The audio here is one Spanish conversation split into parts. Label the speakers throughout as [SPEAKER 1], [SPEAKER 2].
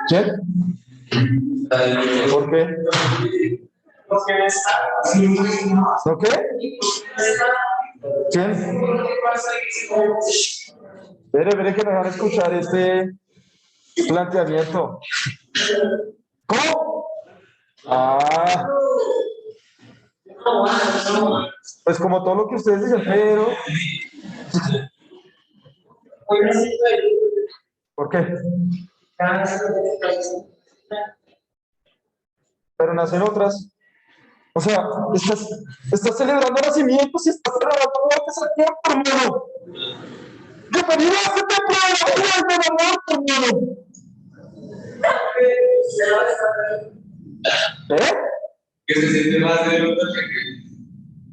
[SPEAKER 1] ¿Quién? ¿Por qué? ¿No qué? ¿Quién? Veré que nos van a escuchar este planteamiento. ¿Cómo? Ah, pues como todo lo que ustedes dicen, pero ¿por qué? Pero nacen otras. O sea, estás celebrando nacimientos y estás celebrando muertes al tiempo, hermano. Bienvenido a este templo de la vida y de la muerte, hermano. ¿Eh? Que se siente más de luto que...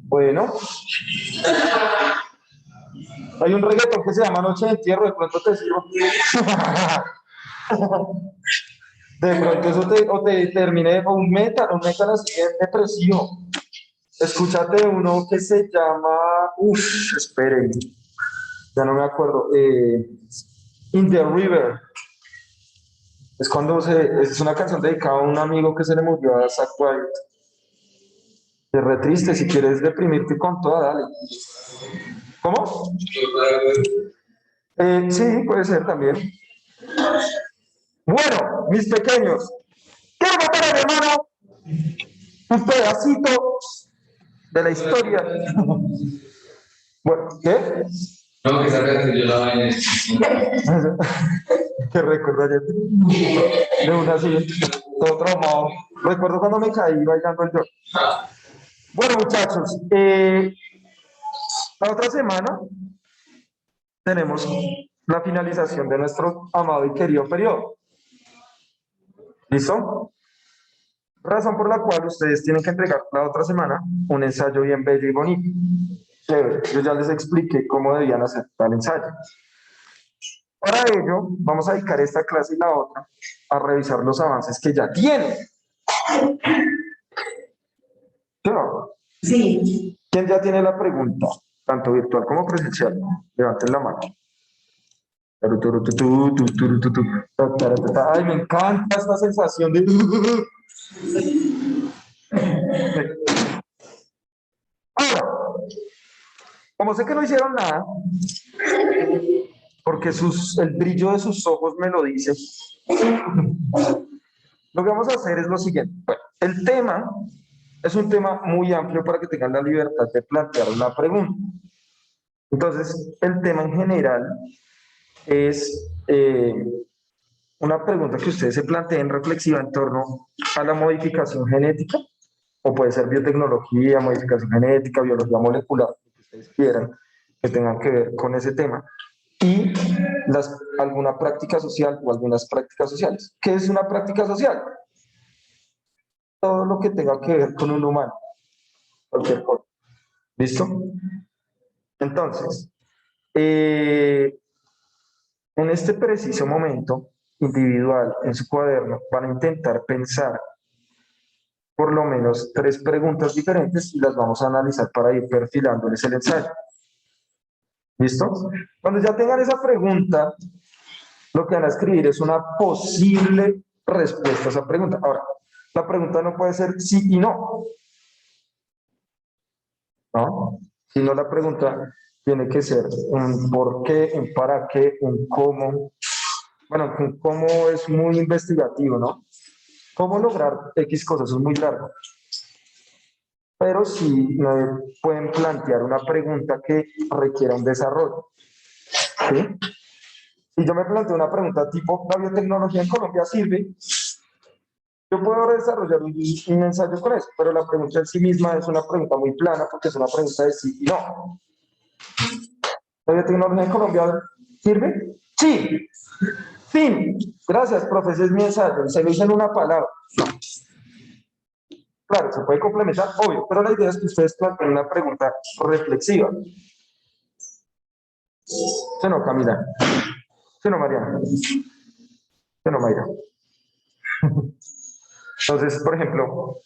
[SPEAKER 1] Bueno. Hay un reggaetón que se llama Noche de Entierro, de pronto te sirvo. De pronto eso te termine un metal así bien depresivo. Escúchate uno que se llama, esperen, ya no me acuerdo, In the River. Es cuando es una canción dedicada a un amigo que se le murió a Zakk Wylde. Es re triste, si quieres deprimirte con toda, dale. ¿Cómo? Sí, puede ser también. Bueno, mis pequeños, quiero contar a mi hermano un pedacito de la historia. Bueno, ¿qué? No, que sabes que yo la vaina. Que recuerdo de una así, todo traumado. Recuerdo cuando me caí bailando el yo. Bueno, muchachos, la otra semana tenemos la finalización de nuestro amado y querido periodo. ¿Listo? Razón por la cual ustedes tienen que entregar la otra semana un ensayo bien bello y bonito. Yo ya les expliqué cómo debían hacer tal ensayo. Para ello, vamos a dedicar esta clase y la otra a revisar los avances que ya tienen. Claro. Sí. ¿Quién ya tiene la pregunta? Tanto virtual como presencial. Levanten la mano. Ay, me encanta esta sensación de... Ahora, como sé que no hicieron nada, porque el brillo de sus ojos me lo dice, lo que vamos a hacer es lo siguiente. Bueno, el tema es un tema muy amplio para que tengan la libertad de plantear una pregunta. Entonces, el tema en general es una pregunta que ustedes se planteen reflexiva en torno a la modificación genética, o puede ser biotecnología, modificación genética, biología molecular, lo que ustedes quieran, que tengan que ver con ese tema, y alguna práctica social o algunas prácticas sociales. ¿Qué es una práctica social? Todo lo que tenga que ver con un humano, cualquier cosa. ¿Listo? Entonces, en este preciso momento individual, en su cuaderno, van a intentar pensar por lo menos 3 preguntas diferentes y las vamos a analizar para ir perfilándoles el ensayo. ¿Listo? Cuando ya tengan esa pregunta, lo que van a escribir es una posible respuesta a esa pregunta. Ahora, la pregunta no puede ser sí y no. ¿No? Sino la pregunta tiene que ser un por qué, un para qué, un cómo. Bueno, un cómo es muy investigativo, ¿no? ¿Cómo lograr X cosas? Es muy largo. Pero sí pueden plantear una pregunta que requiera un desarrollo. ¿Sí? Si yo me planteo una pregunta tipo, ¿la biotecnología en Colombia sirve? Yo puedo desarrollar un ensayo con eso, pero la pregunta en sí misma es una pregunta muy plana porque es una pregunta de sí y no. ¿La biotecnología en Colombia sirve? Sí. Fin. Gracias, profe, ese es mi ensayo. Se lo hice en una palabra. No. Claro, se puede complementar, obvio, pero la idea es que ustedes planteen una pregunta reflexiva. ¿Sí no, Camila? ¿Sí no, Mariana? ¿Sí no, Mayra? Entonces, por ejemplo,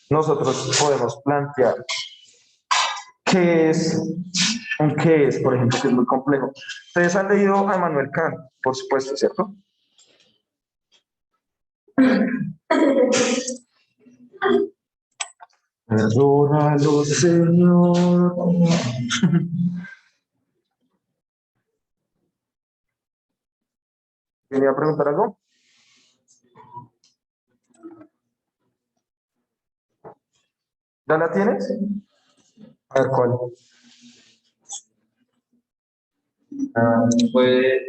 [SPEAKER 1] nosotros podemos plantear qué es un qué es, por ejemplo, que es muy complejo. Ustedes han leído a Immanuel Kant, por supuesto, ¿cierto? Perdónalo, Señor. ¿Quería preguntar algo? ¿Ya la tienes? A ver, ¿cuál? Pues,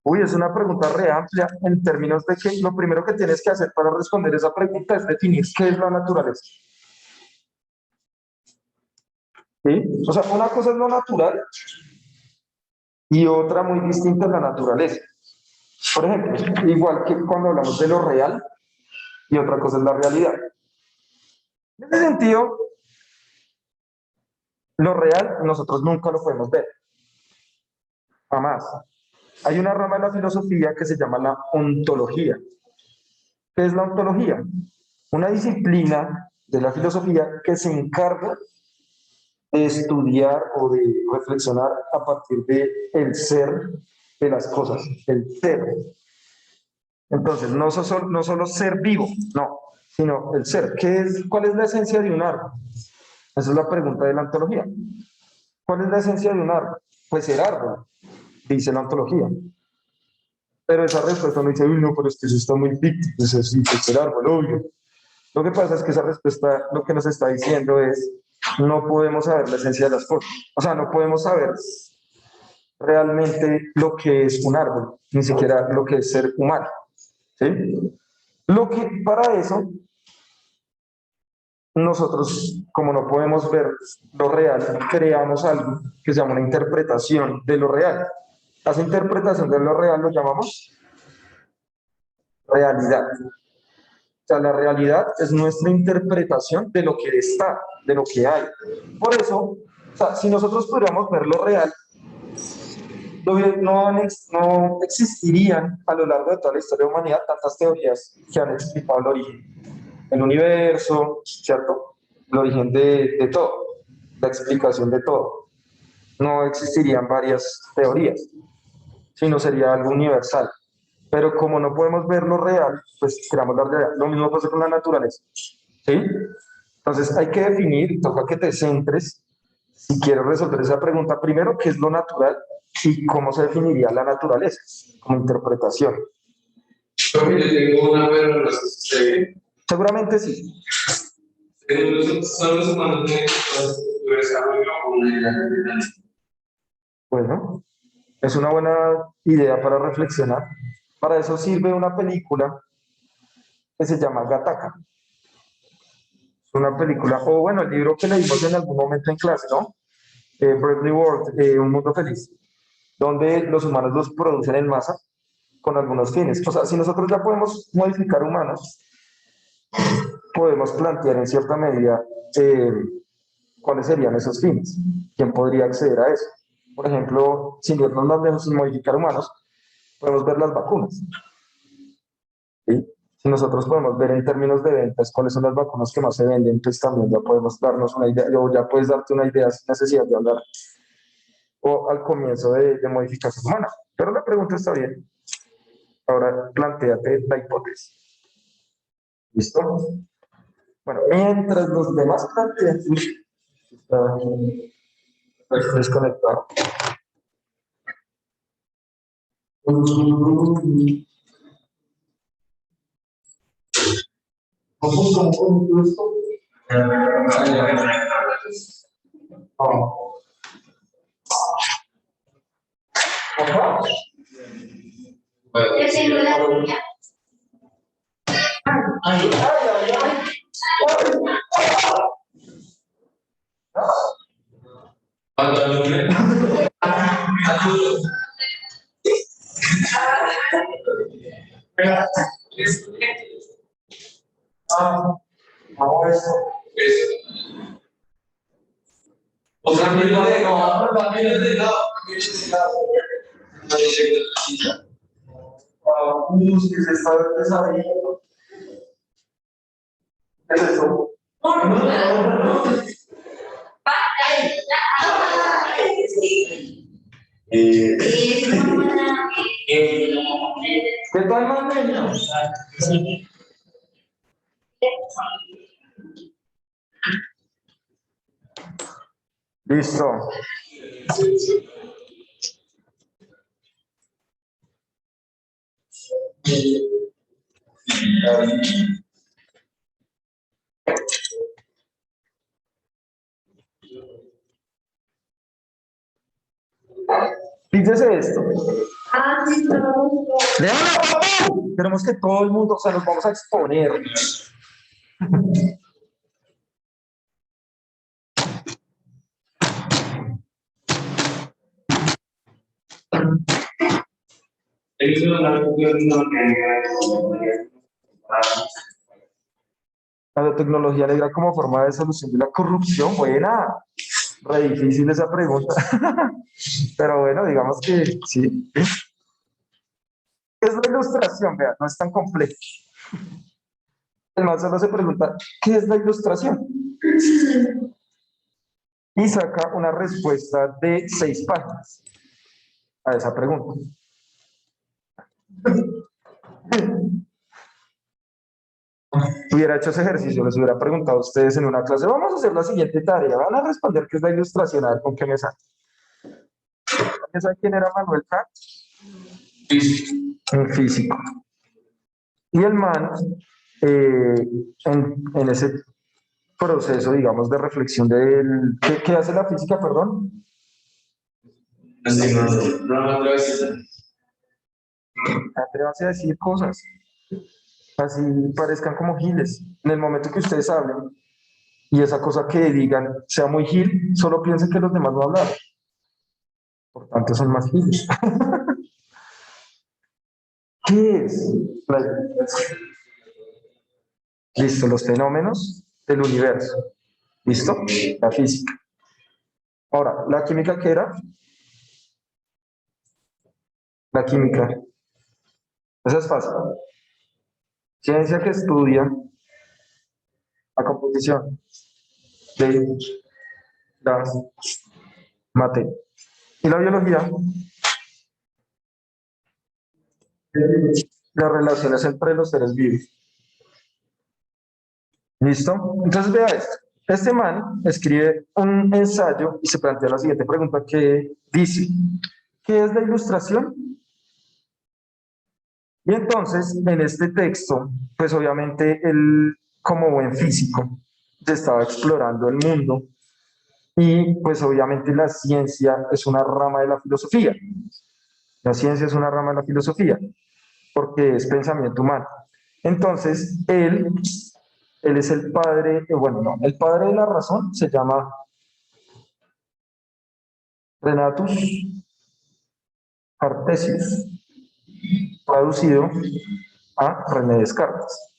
[SPEAKER 1] uy, es una pregunta re amplia en términos de que lo primero que tienes que hacer para responder esa pregunta es definir qué es la naturaleza. ¿Sí? O sea, una cosa es lo natural y otra muy distinta es la naturaleza. Por ejemplo, igual que cuando hablamos de lo real y otra cosa es la realidad. En ese sentido, lo real nosotros nunca lo podemos ver, jamás. Hay una rama de la filosofía que se llama la ontología. ¿Qué es la ontología? Una disciplina de la filosofía que se encarga de estudiar o de reflexionar a partir de el ser de las cosas, el ser. Entonces, no solo ser vivo, no, sino el ser. ¿Cuál es la esencia de un árbol? Esa es la pregunta de la ontología. ¿Cuál es la esencia de un árbol? Pues ser árbol, dice la ontología. Pero esa respuesta no dice, uy, no, pero es que eso está muy ficticio, necesita ser árbol, obvio. Lo que pasa es que esa respuesta lo que nos está diciendo es, no podemos saber la esencia de las cosas. O sea, no podemos saber realmente lo que es un árbol, ni siquiera lo que es ser humano. ¿Sí? Lo que para eso, nosotros, como no podemos ver lo real, creamos algo que se llama una interpretación de lo real. Esa interpretación de lo real lo llamamos realidad. O sea, la realidad es nuestra interpretación de lo que está, de lo que hay. Por eso, o sea, si nosotros pudiéramos ver lo real, no existirían a lo largo de toda la historia de la humanidad tantas teorías que han explicado el origen del universo, ¿cierto? El origen de todo, la explicación de todo. No existirían varias teorías, sino sería algo universal. Pero como no podemos ver lo real, pues creamos la realidad. Lo mismo pasa con la naturaleza. ¿Sí? Entonces hay que definir, toca que te centres, si quieres resolver esa pregunta, primero, ¿qué es lo natural y cómo se definiría la naturaleza como interpretación? Yo tengo una, pero no sé si seguramente sí. Son los humanos de desarrollo o una idea. Bueno, es una buena idea para reflexionar. Para eso sirve una película que se llama Gattaca. Es una película, o bueno, el libro que leímos en algún momento en clase, ¿no? Brave New World, Un Mundo Feliz, donde los humanos los producen en masa con algunos fines. O sea, si nosotros ya podemos modificar humanos, podemos plantear en cierta medida eh, cuáles serían esos fines, quién podría acceder a eso. Por ejemplo, sin irnos más lejos, sin modificar humanos, podemos ver las vacunas. ¿Sí? Si nosotros podemos ver en términos de ventas cuáles son las vacunas que más se venden, pues también ya podemos darnos una idea, o ya puedes darte una idea sin necesidad de hablar o al comienzo de modificación humana. Pero la pregunta está bien. Ahora planteate la hipótesis. ¿Listo? Bueno, mientras los demás plantean, está desconectado. ¿Cómo esto? Oh. Ajá. Yo tengo la niña. Ay, ay, ay, ay. O sea, que yo de no, también de lado, que se está desarrollando. ¿Qué es eso? ¿Qué tal, Manuel? Listo. Fíjese esto. ¡Léalo! Tenemos que todo el mundo, o sea, nos vamos a exponer. La tecnología negra como forma de solución de la corrupción, buena. Re difícil esa pregunta. Pero bueno, digamos que sí. ¿Qué es la ilustración? Vea, no es tan complejo. El más solo se pregunta, ¿qué es la ilustración? Y saca una respuesta de 6 páginas a esa pregunta. Hubiera hecho ese ejercicio, les hubiera preguntado a ustedes en una clase, vamos a hacer la siguiente tarea, van a responder qué es la ilustración, a ver con qué me sale. ¿Saben quién era Manuel Kant? Un físico. Y el man, en ese proceso, digamos, de reflexión del... ¿Qué hace la física, perdón? Atrévanse a decir cosas, así parezcan como giles. En el momento que ustedes hablen y esa cosa que digan sea muy gil, solo piensen que los demás no hablaron. Por tanto, son más giles. ¿Qué es? Listo, los fenómenos del universo. ¿Listo? La física. Ahora, ¿la química qué era? La química. Esa es fácil. Ciencia que estudia la composición de las materias. Y la biología, las relaciones entre los seres vivos. ¿Listo? Entonces vea esto. Este man escribe un ensayo y se plantea la siguiente pregunta que dice, ¿qué es la ilustración? Y entonces, en este texto, pues obviamente él, como buen físico, ya estaba explorando el mundo y pues obviamente la ciencia es una rama de la filosofía. La ciencia es una rama de la filosofía porque es pensamiento humano. Entonces, él es el padre, bueno, no, el padre de la razón se llama Renatus Cartesius, traducido a René Descartes.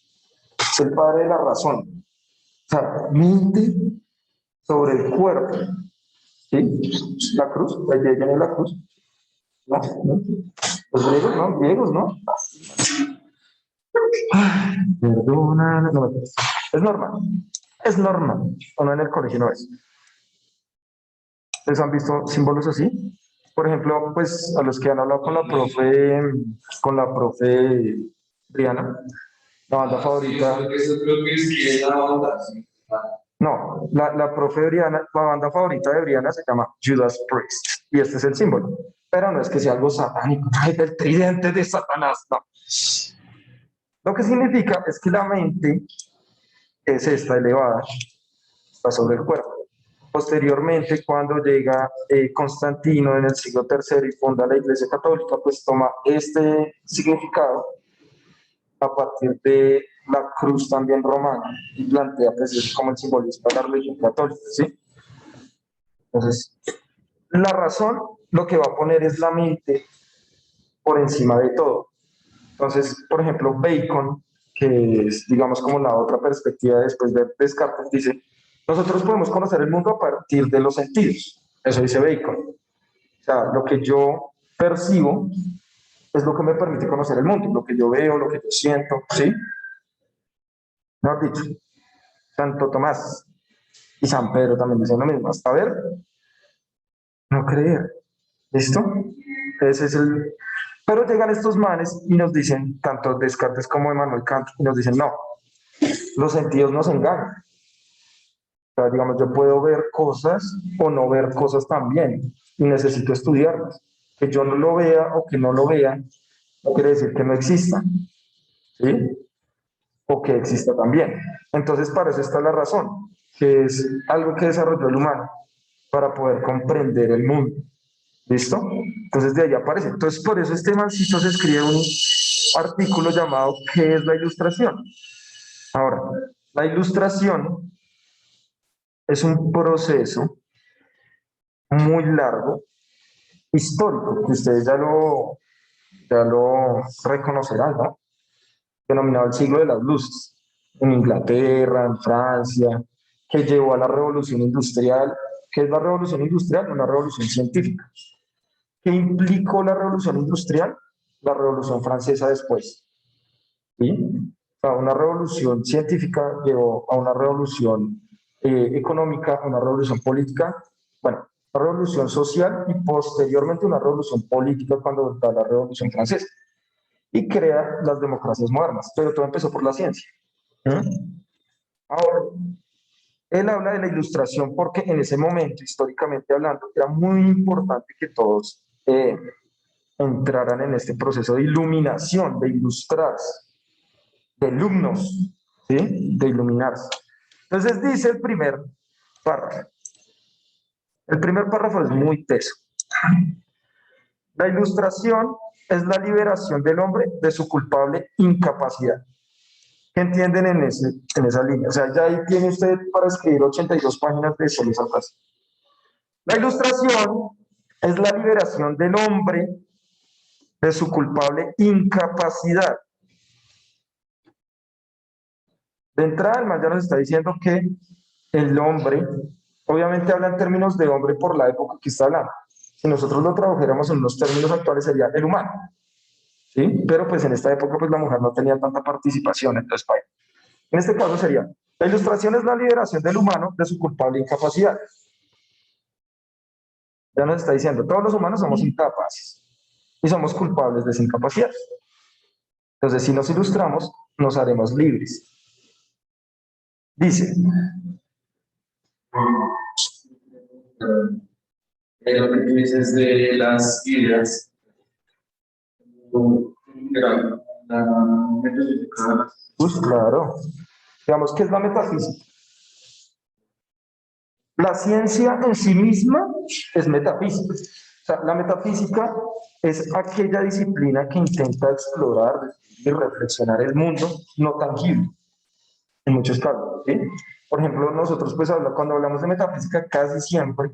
[SPEAKER 1] Es el padre de la razón. O sea, mente sobre el cuerpo. ¿Sí? La cruz, ahí viene la cruz. No, no. Los griegos, ¿no? Griegos, ¿no? Ay, perdona, no, es normal. Es normal. O no en el colegio no es. ¿Les han visto símbolos así? Por ejemplo, pues a los que han hablado con la profe Briana, la banda favorita. No, la profe Briana, la banda favorita de Briana se llama Judas Priest. Y este es el símbolo. Pero no es que sea algo satánico, el tridente de Satanás, no. Lo que significa es que la mente es esta elevada, está sobre el cuerpo. Posteriormente, cuando llega Constantino en el siglo III y funda la Iglesia Católica, pues toma este significado a partir de la cruz también romana y plantea pues como el simbolismo de la religión católica, ¿sí? Entonces, la razón lo que va a poner es la mente por encima de todo. Entonces, por ejemplo, Bacon, que es, digamos, como la otra perspectiva después de Descartes, dice, nosotros podemos conocer el mundo a partir de los sentidos. Eso dice Bacon. O sea, lo que yo percibo es lo que me permite conocer el mundo, lo que yo veo, lo que yo siento, ¿sí? ¿No has dicho? Santo Tomás y San Pedro también dicen lo mismo. Hasta ver, no creer. ¿Listo? Ese es el... Pero llegan estos manes y nos dicen, tanto Descartes como Emmanuel Kant, y nos dicen, no, los sentidos nos engañan. O sea, digamos, yo puedo ver cosas o no ver cosas también y necesito estudiarlas. Que yo no lo vea o que no lo vea no quiere decir que no exista, ¿sí? O que exista también. Entonces, para eso está la razón, que es algo que desarrolló el humano para poder comprender el mundo. ¿Listo? Entonces, de ahí aparece. Entonces, por eso este mancito se escribe un artículo llamado ¿Qué es la ilustración? Ahora, la ilustración es un proceso muy largo, histórico, que ustedes ya lo reconocerán, ¿no? Denominado el siglo de las luces, en Inglaterra, en Francia, que llevó a la revolución industrial. ¿Qué es la revolución industrial? Una revolución científica. ¿Qué implicó la revolución industrial? La revolución francesa después. ¿Sí? O sea, una revolución científica llevó a una revolución económica, una revolución política, bueno, una revolución social y posteriormente una revolución política cuando da la revolución francesa y crea las democracias modernas, pero todo empezó por la ciencia. ¿Mm? Ahora, él habla de la ilustración porque en ese momento, históricamente hablando, era muy importante que todos entraran en este proceso de iluminación, de ilustrarse, de alumnos, ¿sí? De iluminarse. Entonces dice el primer párrafo. El primer párrafo es muy teso. La ilustración es la liberación del hombre de su culpable incapacidad. ¿Qué entienden en esa línea? O sea, ya ahí tiene usted para escribir 82 páginas de solo esa frase. La ilustración es la liberación del hombre de su culpable incapacidad. De entrada, el man ya nos está diciendo que el hombre, obviamente habla en términos de hombre por la época que está hablando. Si nosotros lo tradujéramos en unos términos actuales sería el humano, ¿sí? Pero pues en esta época pues la mujer no tenía tanta participación, entonces en este caso sería, la ilustración es la liberación del humano de su culpable incapacidad. Ya nos está diciendo, todos los humanos somos incapaces y somos culpables de esa incapacidad. Entonces, si nos ilustramos, nos haremos libres. Dice,
[SPEAKER 2] lo que tú dices de las ideas, la metafísica.
[SPEAKER 1] pues claro, digamos, ¿qué es la metafísica? La ciencia en sí misma es metafísica. O sea, la metafísica es aquella disciplina que intenta explorar y reflexionar el mundo no tangible, en muchos casos. ¿Sí? Por ejemplo, nosotros pues cuando hablamos de metafísica casi siempre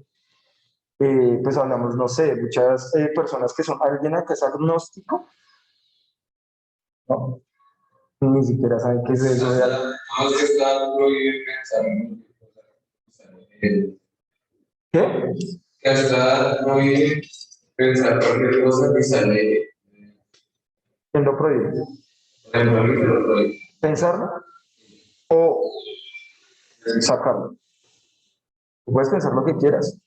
[SPEAKER 1] pues hablamos, no sé, muchas personas que son, alguien que es agnóstico, ¿no? Ni siquiera saben qué es eso de ¿qué?
[SPEAKER 2] Que hasta prohíbe pensar cualquier cosa que sale.
[SPEAKER 1] ¿Quién lo prohíbe?
[SPEAKER 2] Por ejemplo, a mí me lo prohíbe.
[SPEAKER 1] ¿Pensarlo o sacarlo? Tú puedes pensar lo que quieras.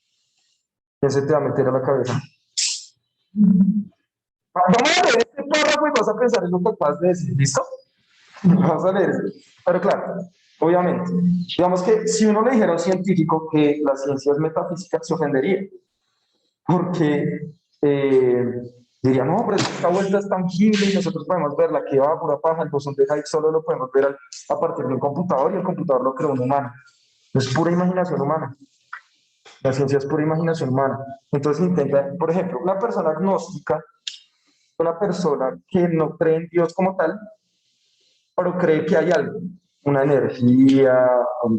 [SPEAKER 1] ¿Quién se te va a meter a la cabeza? Vamos a leer este párrafo y vas a pensar en lo que acabas de decir, ¿listo? Vamos a leer. Pero claro, obviamente, digamos que si uno le dijera a un científico que la ciencia es metafísica, se ofendería. Porque diría, no, pero esta vuelta es tangible y nosotros podemos verla, que va pura paja, el bosón de Higgs solo lo podemos ver a partir de un computador y el computador lo creó un humano. Es pura imaginación humana. La ciencia es pura imaginación humana. Entonces intenta, por ejemplo, una persona agnóstica, una persona que no cree en Dios como tal, pero cree que hay algo, una energía,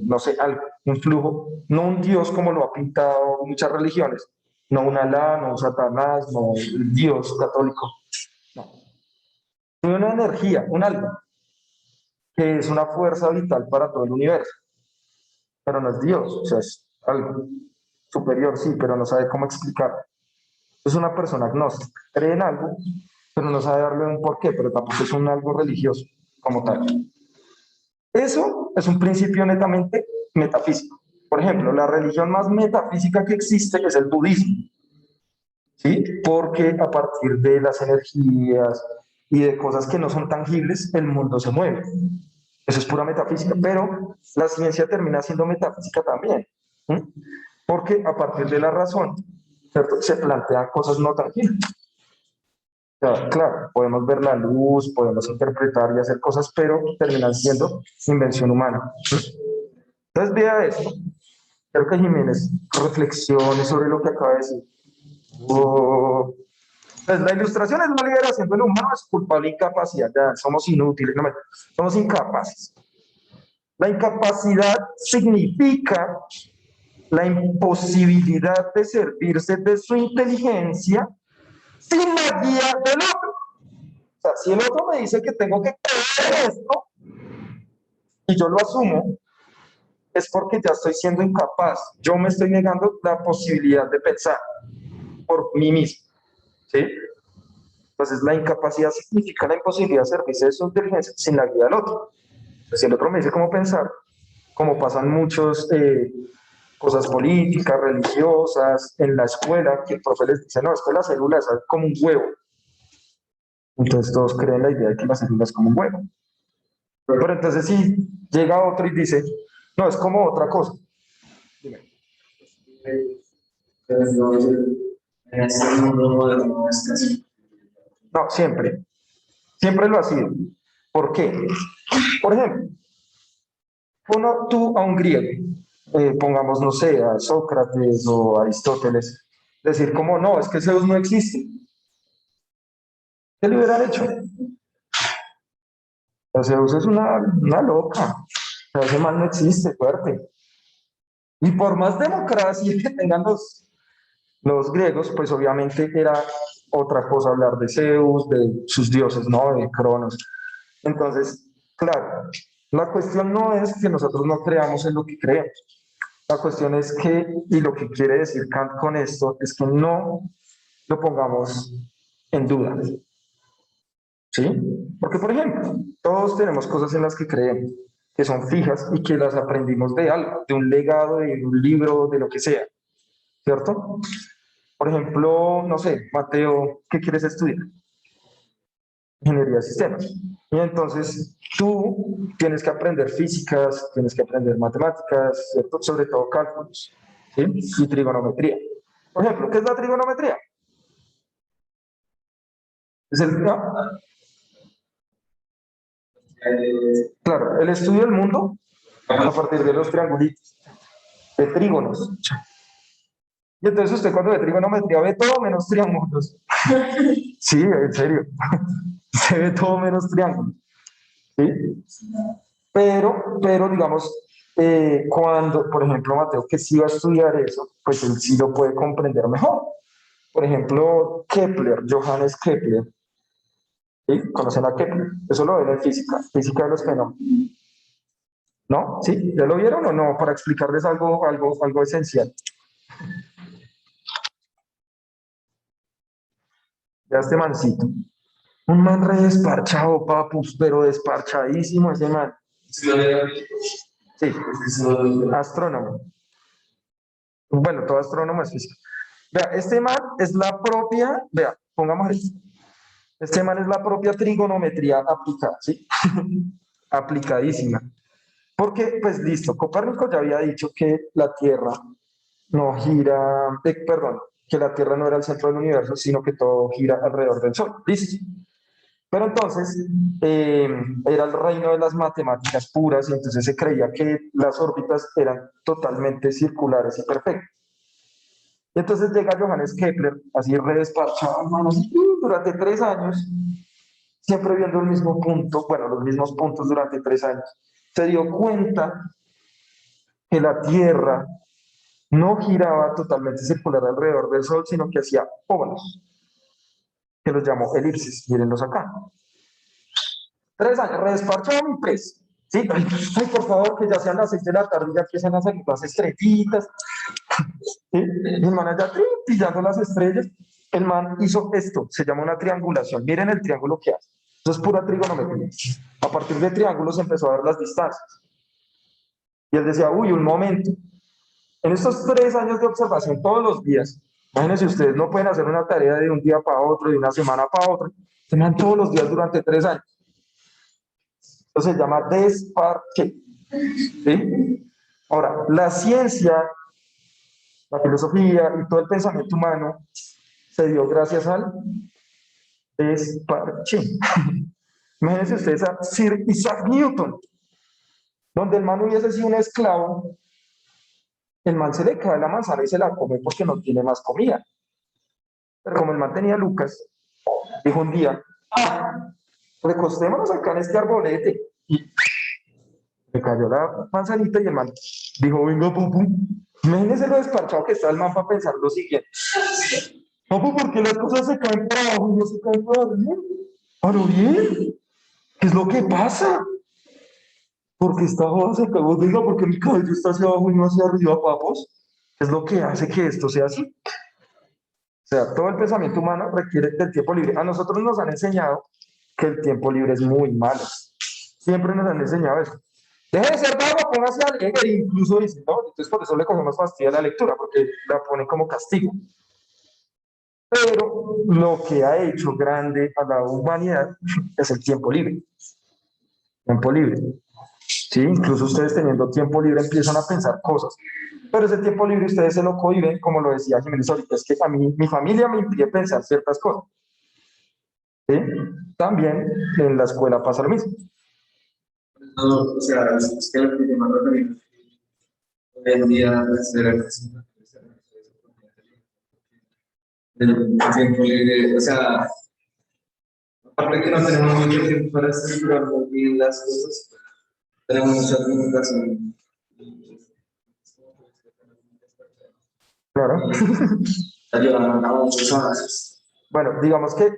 [SPEAKER 1] no sé, algo, un flujo, no un Dios como lo ha pintado muchas religiones, no un Alá, no un Satanás, no el Dios católico, no. Hay una energía, un algo, que es una fuerza vital para todo el universo, pero no es Dios, o sea, es algo superior, sí, pero no sabe cómo explicarlo. Es una persona agnóstica, cree en algo, pero no sabe darle un porqué, pero tampoco es un algo religioso como tal. Eso es un principio netamente metafísico. Por ejemplo, la religión más metafísica que existe es el budismo, ¿sí? Porque a partir de las energías y de cosas que no son tangibles, el mundo se mueve. Eso es pura metafísica, pero la ciencia termina siendo metafísica también, ¿sí? Porque a partir de la razón, ¿cierto? Se plantean cosas no tangibles. O sea, claro, podemos ver la luz, podemos interpretar y hacer cosas, pero terminan siendo invención humana. Entonces, vea esto. Creo que Jiménez reflexione sobre lo que acaba de decir. Oh, pues la ilustración es la liberación del humano, es culpable de incapacidad, ya somos inútiles, no, somos incapaces. La incapacidad significa la imposibilidad de servirse de su inteligencia sin la guía del otro. O sea, si el otro me dice que tengo que creer esto y yo lo asumo, es porque ya estoy siendo incapaz. Yo me estoy negando la posibilidad de pensar por mí mismo. ¿Sí? Entonces, la incapacidad significa la imposibilidad de servirse de su inteligencia sin la guía del otro. Entonces, si el otro me dice cómo pensar, como pasan muchas cosas políticas, religiosas, en la escuela, que el profe les dice, no, es que la célula es como un huevo. Entonces, todos creen la idea de que la célula es como un huevo. Pero entonces, si llega otro y dice, no, es como otra cosa. Dime.
[SPEAKER 2] En este mundo moderno es casi.
[SPEAKER 1] No, siempre. Siempre lo ha sido. ¿Por qué? Por ejemplo, pongo tú a un griego, pongamos, no sé, a Sócrates o a Aristóteles, decir como, no, es que Zeus no existe. ¿Qué le hubieran hecho? O sea, Zeus es una loca. O sea, ese mal no existe, fuerte. Y por más democracia que tengan los griegos, pues obviamente era otra cosa hablar de Zeus, de sus dioses, ¿no? De Cronos. Entonces, claro, la cuestión no es que nosotros no creamos en lo que creemos. La cuestión es que, y lo que quiere decir Kant con esto, es que no lo pongamos en duda. ¿Sí? Porque, por ejemplo, todos tenemos cosas en las que creemos, que son fijas y que las aprendimos de algo, de un legado, de un libro, de lo que sea. ¿Cierto? Por ejemplo, no sé, Mateo, ¿qué quieres estudiar? Ingeniería de sistemas. Y entonces tú tienes que aprender físicas, tienes que aprender matemáticas, ¿cierto? Sobre todo cálculos, ¿sí? Y trigonometría. Por ejemplo, ¿qué es la trigonometría? Es claro, el estudio del mundo a partir de los triangulitos, de trígonos. Y entonces usted cuando ve trigonometría ve todo menos triángulos. Sí, en serio. Se ve todo menos triángulos. ¿Sí? Pero digamos, cuando, por ejemplo, Mateo, que sí va a estudiar eso, pues él sí lo puede comprender mejor. Por ejemplo, Kepler, Johannes Kepler, ¿sí? ¿Conocen a Kepler? Eso lo ven en física, física de los fenómenos. ¿No? ¿Sí? ¿Ya lo vieron o no? Para explicarles algo esencial. Ya este mancito. Un man re desparchado, papus, pero desparchadísimo ese man. Sí, astrónomo. Bueno, todo astrónomo es físico. Vea, este man es la propia, vea, pongamos esto. Este man es la propia trigonometría aplicada, ¿sí? Aplicadísima. Porque, pues listo, Copérnico ya había dicho que la Tierra no gira, perdón, que la Tierra no era el centro del universo, sino que todo gira alrededor del Sol. Listo. Pero entonces era el reino de las matemáticas puras y entonces se creía que las órbitas eran totalmente circulares y perfectas. Y entonces llega Johannes Kepler, así re despachado, hermanos, durante 3 años, siempre viendo el mismo punto, bueno, los mismos puntos durante 3 años. Se dio cuenta que la Tierra no giraba totalmente circular alrededor del Sol, sino que hacía óvalos, que los llamó elipsis. Mírenlos acá. 3 años, redesparchado mi pez. Sí, ay, por favor, que ya sean las 6 de la tarde y ya empiezan a salir las estrellitas. ¿Sí? Mi hermana ya pillando las estrellas. El man hizo esto, se llama una triangulación. Miren el triángulo que hace. Eso es pura trigonometría. A partir de triángulos empezó a ver las distancias. Y él decía, uy, un momento. En estos 3 años de observación todos los días, imagínense ustedes, no pueden hacer una tarea de un día para otro, de una semana para otra, tenían todos los días durante 3 años. Eso se llama desparche. ¿Sí? Ahora, la ciencia, la filosofía y todo el pensamiento humano se dio gracias al desparche. Imagínense ustedes a Sir Isaac Newton, donde el man hubiese sido un esclavo, el man se le cae la manzana y se la come porque no tiene más comida. Pero como el man tenía Lucas, dijo un día, recostémonos acá en este arbolete. Y le cayó la manzanita y el man dijo, venga, papu. Imagínense lo desparchado que está el man para pensar lo siguiente. Papu, ¿por qué las cosas se caen para abajo y no se caen para arriba? ¿A lo bien? ¿Qué es lo que pasa? Porque esta joda se cagó, venga, porque mi cabello está hacia abajo y no hacia arriba, papos. Es lo que hace que esto sea así. O sea, todo el pensamiento humano requiere del tiempo libre. A nosotros nos han enseñado que el tiempo libre es muy malo. Siempre nos han enseñado eso. Deje de ser vago, póngase a leer. Incluso dicen, ¿no? Entonces por eso le cogemos fastidio a la lectura, porque la ponen como castigo. Pero lo que ha hecho grande a la humanidad es el tiempo libre. Tiempo libre. Sí, incluso ustedes teniendo tiempo libre empiezan a pensar cosas. Pero ese tiempo libre ustedes se lo cohiben, como lo decía Jiménez ahorita, es que a mí, mi familia me impide pensar ciertas cosas. ¿Sí? También en la escuela pasa lo mismo.
[SPEAKER 2] No, o sea, es que lo que yo me refiero hoy en día es el tiempo libre, o sea, aparte que no tenemos mucho tiempo para estructurar muy bien las cosas, tenemos mucha limitación.
[SPEAKER 1] Claro.
[SPEAKER 2] Ayudan a muchas personas.
[SPEAKER 1] Bueno, digamos que